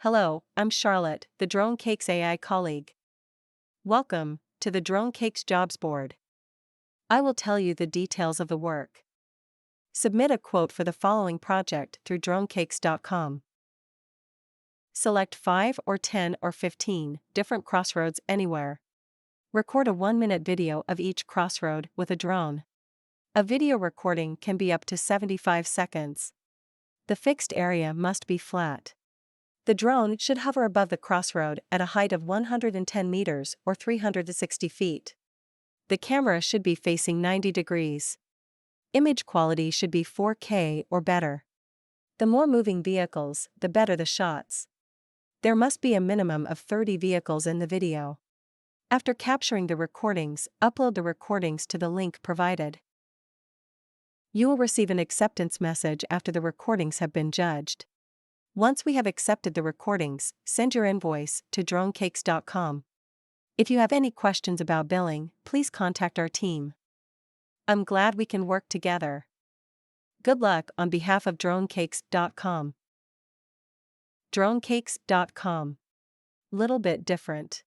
Hello, I'm Charlotte, the DroneCakes AI colleague. Welcome to the DroneCakes jobs board. I will tell you the details of the work. Submit a quote for the following project through DroneCakes.com. Select 5 or 10 or 15 different crossroads anywhere. Record a 1-minute video of each crossroad with a drone. A video recording can be up to 75 seconds. The fixed area must be flat. The drone should hover above the crossroad at a height of 110 meters or 360 feet. The camera should be facing 90 degrees. Image quality should be 4K or better. The more moving vehicles, the better the shots. There must be a minimum of 30 vehicles in the video. After capturing the recordings, upload the recordings to the link provided. You will receive an acceptance message after the recordings have been judged. Once we have accepted the recordings, send your invoice to DroneCakes.com. If you have any questions about billing, please contact our team. I'm glad we can work together. Good luck on behalf of DroneCakes.com. DroneCakes.com. Little bit different.